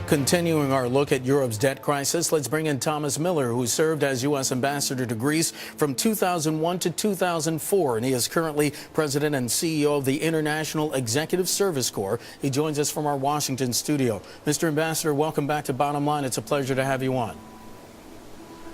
Continuing our look at Europe's debt crisis, let's bring in Thomas Miller, who served as U.S. ambassador to Greece from 2001 to 2004, and he is currently president and CEO of the International Executive Service Corps. He joins us from our Washington studio. Mr. Ambassador, welcome back to Bottom Line. It's a pleasure to have you on.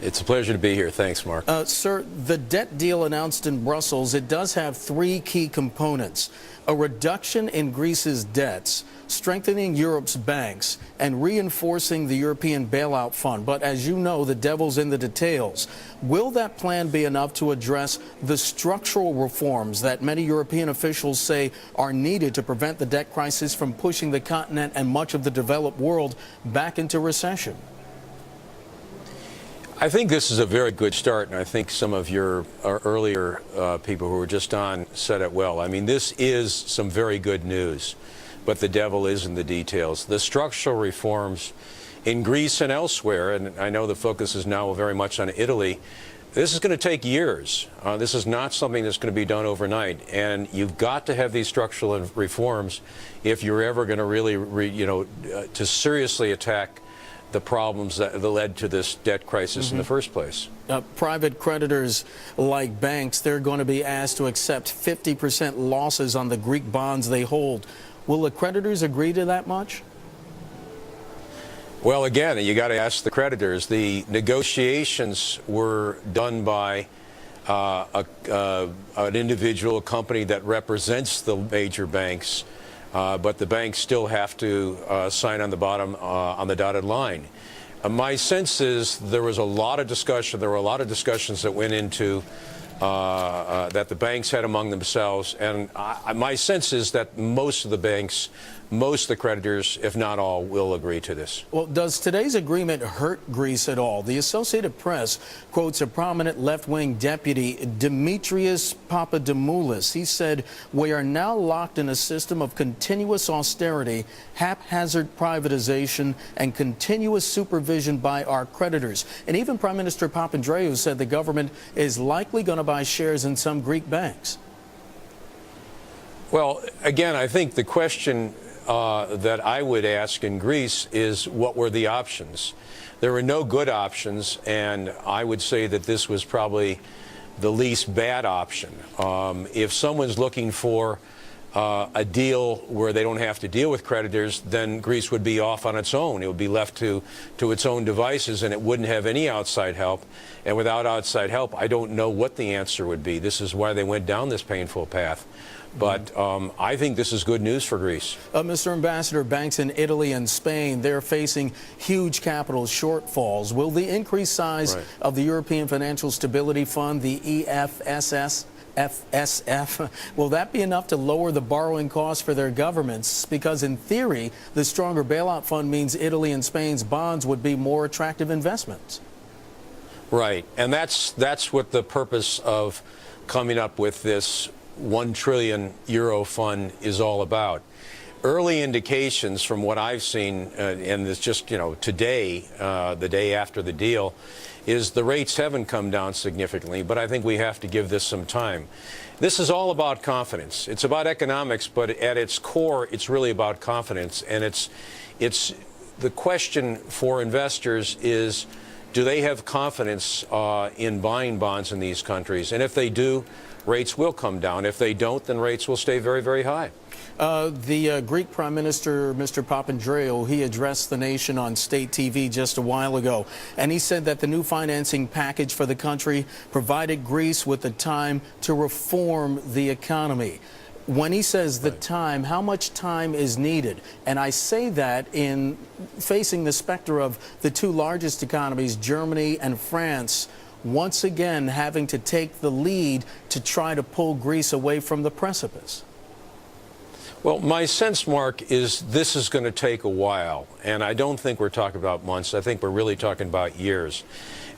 It's a pleasure to be here. Thanks, Mark. Sir, the debt deal announced in Brussels, it does have three key components: a reduction in Greece's debts, strengthening Europe's banks, and reinforcing the European bailout fund. But as you know, the devil's in the details. Will that plan be enough to address the structural reforms that many European officials say are needed to prevent the debt crisis from pushing the continent and much of the developed world back into recession? I think this is a very good start, and I think some of your earlier people who were just on said it well. I mean, this is some very good news, but the devil is in the details. The structural reforms in Greece and elsewhere, and I know the focus is now very much on Italy, this is going to take years. This is not something that's going to be done overnight, and you've got to have these structural reforms if you're ever going to really, to seriously attack the problems that led to this debt crisis in the first place. Private creditors like banks, they're going to be asked to accept 50% losses on the Greek bonds they hold. Will the creditors agree to that much? Well, again, you got to ask the creditors. The negotiations were done by an individual company that represents the major banks. But the banks still have to sign on the bottom, on the dotted line. My sense is there was a lot of discussion. There were a lot of discussions that went into that the banks had among themselves. And my sense is that most of the banks, most of the creditors, if not all, will agree to this. Well, does today's agreement hurt Greece at all? The Associated Press quotes a prominent left-wing deputy, Demetrios Papadimoulis. He said, "We are now locked in a system of continuous austerity, haphazard privatization, and continuous supervision by our creditors." And even Prime Minister Papandreou said the government is likely going to buy shares in some Greek banks. Well, again, I think the question that I would ask in Greece is, what were the options? There were no good options, and I would say that this was probably the least bad option. If someone's looking for a deal where they don't have to deal with creditors, then Greece would be off on its own. It would be left to its own devices, and it wouldn't have any outside help. And without outside help, I don't know what the answer would be. This is why they went down this painful path. But I think this is good news for Greece. Mr. Ambassador, banks in Italy and Spain, they're facing huge capital shortfalls. Will the increased size of the European Financial Stability Fund, the EFSF, will that be enough to lower the borrowing costs for their governments? Because in theory, the stronger bailout fund means Italy and Spain's bonds would be more attractive investments. Right. And that's what the purpose of coming up with this €1 trillion fund is all about. Early indications from what I've seen, and it's just, today, the day after the deal, is the rates haven't come down significantly, but I think we have to give this some time. This is all about confidence. It's about economics, but at its core, it's really about confidence. And it's the question for investors is, do they have confidence in buying bonds in these countries? And if they do, rates will come down. If they don't, then rates will stay very, very high. The Greek Prime Minister, Mr. Papandreou, he addressed the nation on state TV just a while ago, and he said that the new financing package for the country provided Greece with the time to reform the economy. When he says the time, how much time is needed? And I say that in facing the specter of the two largest economies, Germany and France, once again having to take the lead to try to pull Greece away from the precipice. Well, my sense, Mark, is this is going to take a while, and I don't think we're talking about months. I think we're really talking about years.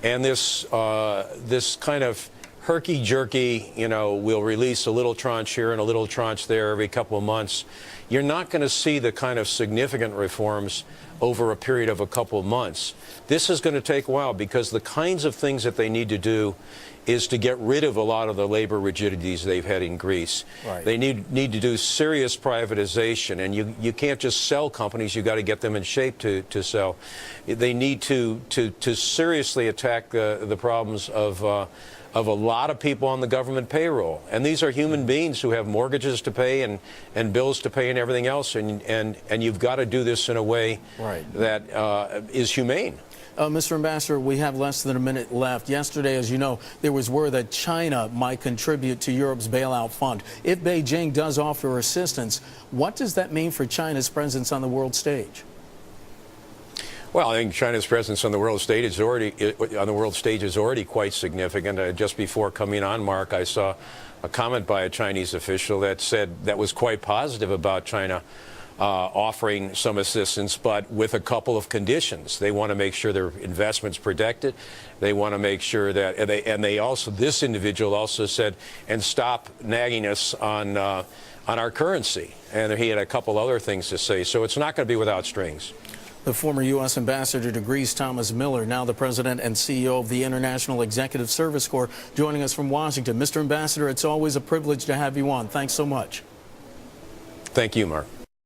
And this kind of herky-jerky, we'll release a little tranche here and a little tranche there every couple of months. you're not going to see the kind of significant reforms over a period of a couple of months. This is going to take a while because the kinds of things that they need to do is to get rid of a lot of the labor rigidities they've had in Greece. Right. They need to do serious privatization, and you can't just sell companies. You've got to get them in shape to sell. They need to seriously attack the problems of a lot of people on the government payroll. And these are human beings who have mortgages to pay and bills to pay and everything else. And you've got to do this in a way that is humane. Mr. Ambassador, we have less than a minute left. Yesterday, as you know, there was word that China might contribute to Europe's bailout fund. If Beijing does offer assistance, what does that mean for China's presence on the world stage? Well, I think China's presence on the world stage is already quite significant. Just before coming on, Mark, I saw a comment by a Chinese official that was quite positive about China offering some assistance, but with a couple of conditions. They want to make sure their investments protected. They want to make sure that, this individual also said, and stop nagging us on our currency. And he had a couple other things to say. So it's not going to be without strings. The former U.S. Ambassador to Greece, Thomas Miller, now the President and CEO of the International Executive Service Corps, joining us from Washington. Mr. Ambassador, it's always a privilege to have you on. Thanks so much. Thank you, Mark.